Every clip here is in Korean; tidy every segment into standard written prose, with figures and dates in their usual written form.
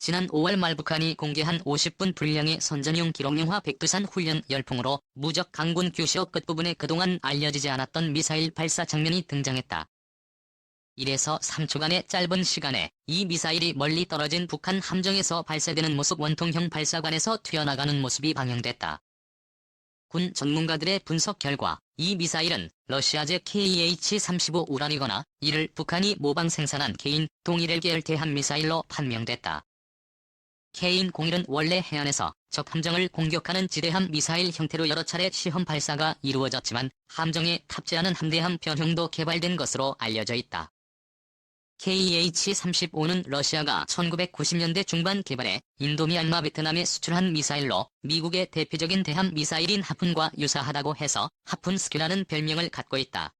지난 5월 말 북한이 공개한 50분 분량의 선전용 기록영화 백두산 훈련 열풍으로 무적 강군 규시호 끝부분에 그동안 알려지지 않았던 미사일 발사 장면이 등장했다. 1에서 3초간의 짧은 시간에 이 미사일이 멀리 떨어진 북한 함정에서 발사되는 모습, 원통형 발사관에서 튀어나가는 모습이 방영됐다. 군 전문가들의 분석 결과 이 미사일은 러시아제 KH-35 우란이거나 이를 북한이 모방 생산한 K인 01 계열 대한미사일로 판명됐다. K인-01은 원래 해안에서 적 함정을 공격하는 지대함 미사일 형태로 여러 차례 시험 발사가 이루어졌지만 함정에 탑재하는 함대함 변형도 개발된 것으로 알려져 있다. KH-35는 러시아가 1990년대 중반 개발해 인도, 미얀마, 베트남에 수출한 미사일로 미국의 대표적인 대함 미사일인 하푼과 유사하다고 해서 하푼스큐라는 별명을 갖고 있다.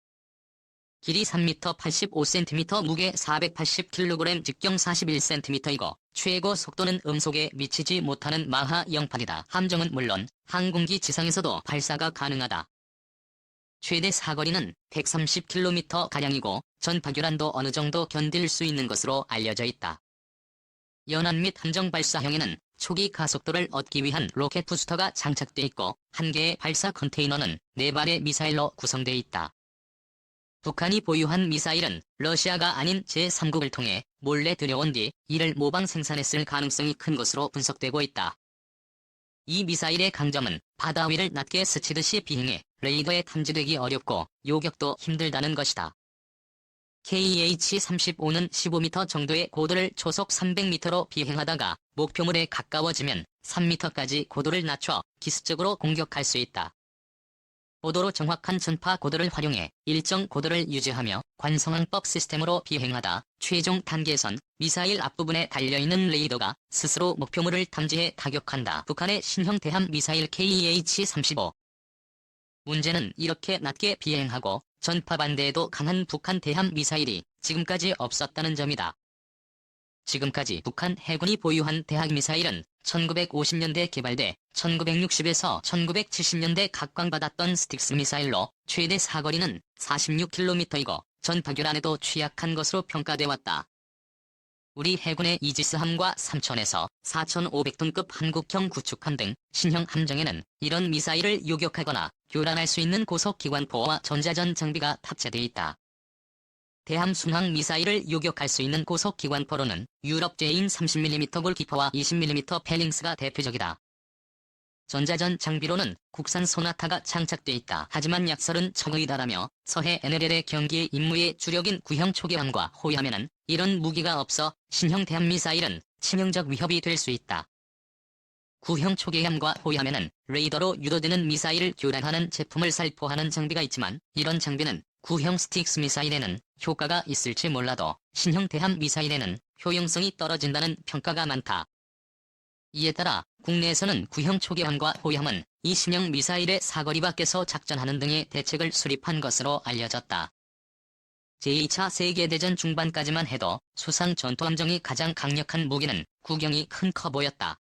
길이 3m 85cm, 무게 480kg, 직경 41cm이고 최고 속도는 음속에 미치지 못하는 마하 08이다. 함정은 물론 항공기 지상에서도 발사가 가능하다. 최대 사거리는 130km가량이고 전파교란도 어느 정도 견딜 수 있는 것으로 알려져 있다. 연안 및 함정 발사형에는 초기 가속도를 얻기 위한 로켓 부스터가 장착돼 있고 한 개의 발사 컨테이너는 4발의 미사일로 구성돼 있다. 북한이 보유한 미사일은 러시아가 아닌 제3국을 통해 몰래 들여온 뒤 이를 모방 생산했을 가능성이 큰 것으로 분석되고 있다. 이 미사일의 강점은 바다 위를 낮게 스치듯이 비행해 레이더에 탐지되기 어렵고 요격도 힘들다는 것이다. KH-35는 15m 정도의 고도를 초속 300m로 비행하다가 목표물에 가까워지면 3m까지 고도를 낮춰 기습적으로 공격할 수 있다. 고도로 정확한 전파 고도를 활용해 일정 고도를 유지하며 관성항법 시스템으로 비행하다 최종 단계에선 미사일 앞부분에 달려있는 레이더가 스스로 목표물을 탐지해 타격한다. 북한의 신형 대함 미사일 KH-35. 문제는 이렇게 낮게 비행하고 전파 반대에도 강한 북한 대함 미사일이 지금까지 없었다는 점이다. 지금까지 북한 해군이 보유한 대함 미사일은 1950년대 개발돼 1960에서 1970년대 각광받았던 스틱스 미사일로 최대 사거리는 46km이고 전파교란에도 취약한 것으로 평가돼 왔다. 우리 해군의 이지스함과 3,000에서 4,500톤급 한국형 구축함 등 신형 함정에는 이런 미사일을 요격하거나 교란할 수 있는 고속기관포와 전자전 장비가 탑재돼 있다. 대함 순항 미사일을 요격할 수 있는 고속기관포로는 유럽 제인 30mm 골키퍼와 20mm 펠링스가 대표적이다. 전자전 장비로는 국산 소나타가 장착돼 있다. 하지만 약설은 적의 달하며 서해 NLL의 경기의 임무의 주력인 구형 초계함과 호위함에는 이런 무기가 없어 신형 대함 미사일은 치명적 위협이 될 수 있다. 구형 초계함과 호위함에는 레이더로 유도되는 미사일을 교란하는 제품을 살포하는 장비가 있지만 이런 장비는 구형 스틱스 미사일에는 효과가 있을지 몰라도 신형 대함 미사일에는 효용성이 떨어진다는 평가가 많다. 이에 따라 국내에서는 구형 초계함과 호위함은 이 신형 미사일의 사거리 밖에서 작전하는 등의 대책을 수립한 것으로 알려졌다. 제2차 세계대전 중반까지만 해도 수상 전투함정이 가장 강력한 무기는 구경이 큰 커 보였다.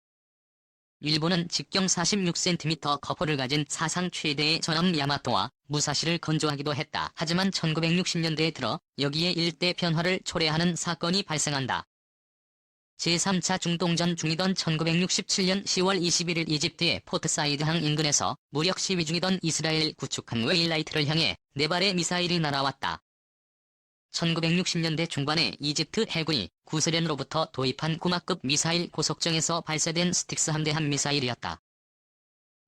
일본은 직경 46cm 거포를 가진 사상 최대의 전함 야마토와 무사시를 건조하기도 했다. 하지만 1960년대에 들어 여기에 일대 변화를 초래하는 사건이 발생한다. 제3차 중동전 중이던 1967년 10월 21일 이집트의 포트사이드항 인근에서 무력 시위 중이던 이스라엘 구축함 웨일라이트를 향해 4발의 미사일이 날아왔다. 1960년대 중반에 이집트 해군이 구소련으로부터 도입한 구마급 미사일 고속정에서 발사된 스틱스 함대함 미사일이었다.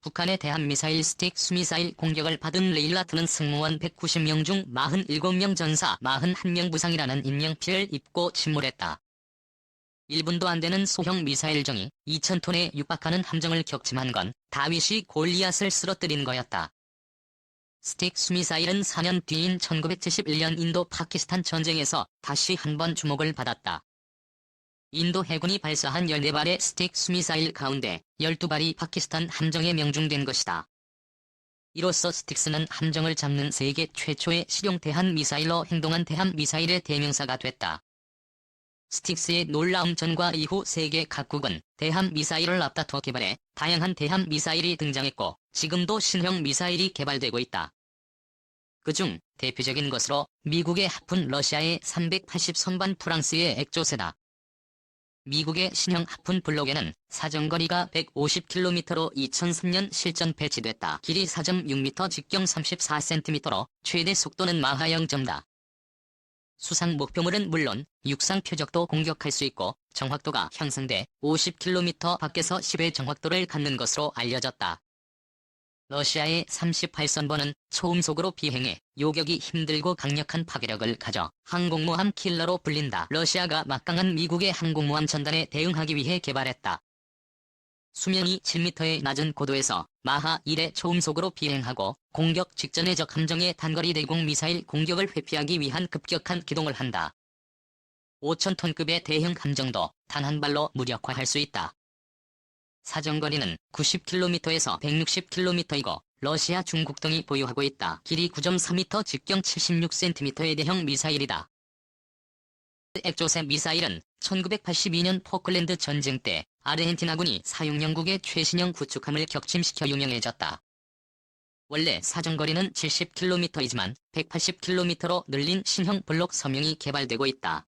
북한의 대함 미사일 스틱스 미사일 공격을 받은 레일라트는 승무원 190명 중 47명, 전사 41명 부상이라는 인명피해를 입고 침몰했다. 1분도 안 되는 소형 미사일정이 2,000톤에 육박하는 함정을 격침한 건 다윗이 골리앗을 쓰러뜨린 거였다. 스틱스 미사일은 4년 뒤인 1971년 인도 파키스탄 전쟁에서 다시 한번 주목을 받았다. 인도 해군이 발사한 14발의 스틱스 미사일 가운데 12발이 파키스탄 함정에 명중된 것이다. 이로써 스틱스는 함정을 잡는 세계 최초의 실용 대함 미사일로 행동한 대함 미사일의 대명사가 됐다. 스틱스의 놀라움 전과 이후 세계 각국은 대함 미사일을 앞다퉈 개발해 다양한 대함 미사일이 등장했고 지금도 신형 미사일이 개발되고 있다. 그중 대표적인 것으로 미국의 하푼, 러시아의 380 선반, 프랑스의 액조세다. 미국의 신형 하푼 블록에는 사정거리가 150km로 2003년 실전 배치됐다. 길이 4.6m, 직경 34cm로 최대 속도는 마하 0.4. 수상 목표물은 물론 육상 표적도 공격할 수 있고 정확도가 향상돼 50km 밖에서 10의 정확도를 갖는 것으로 알려졌다. 러시아의 38선번은 초음속으로 비행해 요격이 힘들고 강력한 파괴력을 가져 항공모함 킬러로 불린다. 러시아가 막강한 미국의 항공모함 전단에 대응하기 위해 개발했다. 수명이 7m의 낮은 고도에서 마하 1의 초음속으로 비행하고 공격 직전의 적 함정의 단거리 대공 미사일 공격을 회피하기 위한 급격한 기동을 한다. 5,000톤급의 대형 함정도 단 한 발로 무력화할 수 있다. 사정거리는 90km에서 160km이고 러시아, 중국 등이 보유하고 있다. 길이 9.4m, 직경 76cm의 대형 미사일이다. 엑조셉 미사일은 1982년 포클랜드 전쟁 때 아르헨티나군이 사용 영국의 최신형 구축함을 격침시켜 유명해졌다. 원래 사정거리는 70km이지만 180km로 늘린 신형 블록 섬용이 개발되고 있다.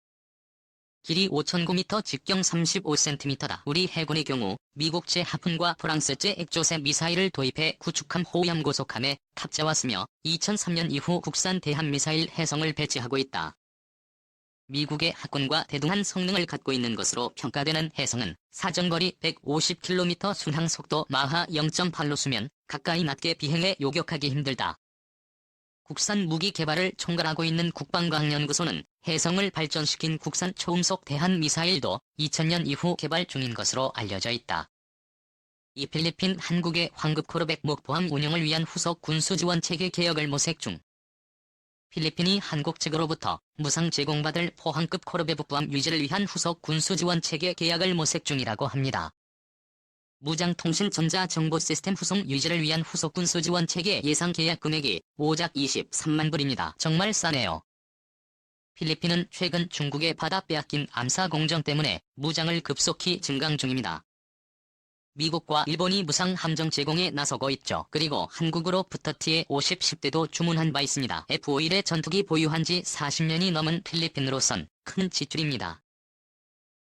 길이 5,009m, 직경 35cm다. 우리 해군의 경우 미국제 하푼과 프랑스제 엑조셉 미사일을 도입해 구축함 호위함 고속함에 탑재왔으며 2003년 이후 국산 대한미사일 해성을 배치하고 있다. 미국의 하군과 대등한 성능을 갖고 있는 것으로 평가되는 해성은 사정거리 150km, 순항속도 마하 0.8로 수면 가까이 낮게 비행해 요격하기 힘들다. 국산 무기 개발을 총괄하고 있는 국방과학연구소는 해성을 발전시킨 국산 초음속 대한미사일도 2000년 이후 개발 중인 것으로 알려져 있다. 이 필리핀 한국의 황급 코르벳 목포함 운영을 위한 후속 군수지원체계 개혁을 모색 중. 필리핀이 한국 측으로부터 무상 제공받을 포항급 코르벳 북부함 유지를 위한 후속 군수지원체계 계약을 모색 중이라고 합니다. 무장통신 전자정보시스템 후속 유지를 위한 후속 군수지원체계 예상 계약 금액이 5작 23만 불입니다. 정말 싸네요. 필리핀은 최근 중국의 받아 빼앗긴 암사 공정 때문에 무장을 급속히 증강 중입니다. 미국과 일본이 무상 함정 제공에 나서고 있죠. 그리고 한국으로부터 T-50 10대도 주문한 바 있습니다. F-51의 전투기 보유한 지 40년이 넘은 필리핀으로선 큰 지출입니다.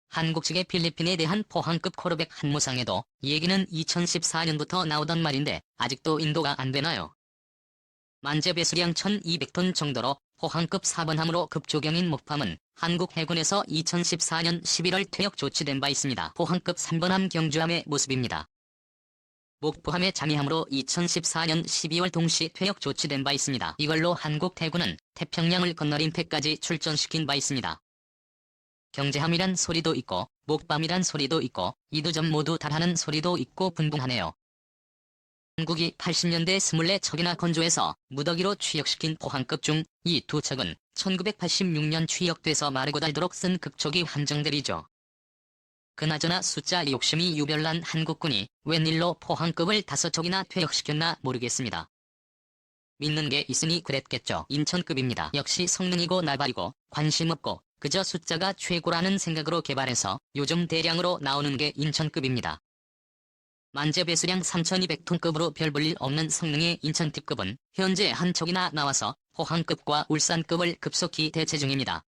한국 측의 필리핀에 대한 포항급 코르벳 한무상에도 얘기는 2014년부터 나오던 말인데 아직도 인도가 안 되나요? 만재 배수량 1,200톤 정도로 포항급 4번함으로 급조경인 목팜은 한국 해군에서 2014년 11월 퇴역 조치된 바 있습니다. 포항급 3번함 경주함의 모습입니다. 목포함의 잠이함으로 2014년 12월 동시 퇴역 조치된 바 있습니다. 이걸로 한국 해군은 태평양을 건너린 패까지 출전시킨 바 있습니다. 경제함이란 소리도 있고 목밤이란 소리도 있고 이 두 점 모두 다라는 소리도 있고 분분하네요. 한국이 80년대 24척이나 건조해서 무더기로 취역시킨 포항급 중 이 두 척은 1986년 취역돼서 마르고 닳도록 쓴 급초기 함정들이죠. 그나저나 숫자 욕심이 유별난 한국군이 웬일로 포항급을 5척이나 퇴역시켰나 모르겠습니다. 믿는 게 있으니 그랬겠죠. 인천급입니다. 역시 성능이고 나발이고 관심 없고 그저 숫자가 최고라는 생각으로 개발해서 요즘 대량으로 나오는 게 인천급입니다. 만재 배수량 3,200톤급으로 별 볼 일 없는 성능의 인천특급은 현재 한 척이나 나와서 포항급과 울산급을 급속히 대체 중입니다.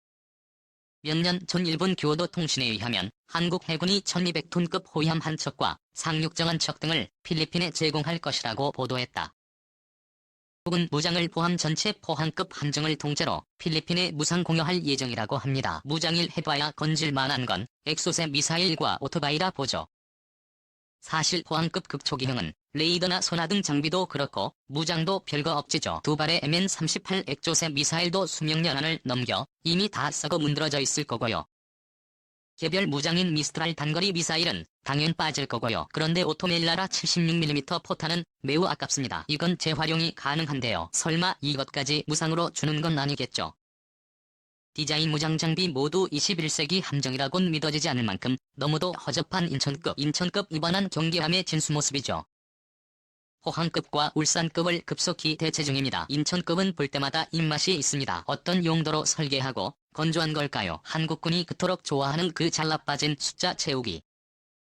몇 년 전 일본 교도 통신에 의하면 한국 해군이 1,200톤급 호위함 한 척과 상륙정 한 척 등을 필리핀에 제공할 것이라고 보도했다. 한국은 무장을 포함 전체 포항급 함정을 통째로 필리핀에 무상 공여할 예정이라고 합니다. 무장일 해봐야 건질 만한 건 엑소셋 미사일과 오토바이라 보죠. 사실 포항급 극초기형은 레이더나 소나 등 장비도 그렇고 무장도 별거 없지죠. 두 발의 MN38 엑조셋 미사일도 수명 연한을 넘겨 이미 다 썩어 문드러져 있을 거고요. 개별 무장인 미스트랄 단거리 미사일은 당연 빠질 거고요. 그런데 오토멜라라 76mm 포탄은 매우 아깝습니다. 이건 재활용이 가능한데요. 설마 이것까지 무상으로 주는 건 아니겠죠. 디자인 무장 장비 모두 21세기 함정이라곤 믿어지지 않을 만큼 너무도 허접한 인천급 이번한 경계함의 진수 모습이죠. 포항급과 울산급을 급속히 대체 중입니다. 인천급은 볼 때마다 입맛이 있습니다. 어떤 용도로 설계하고 건조한 걸까요? 한국군이 그토록 좋아하는 그 잘라빠진 숫자 채우기.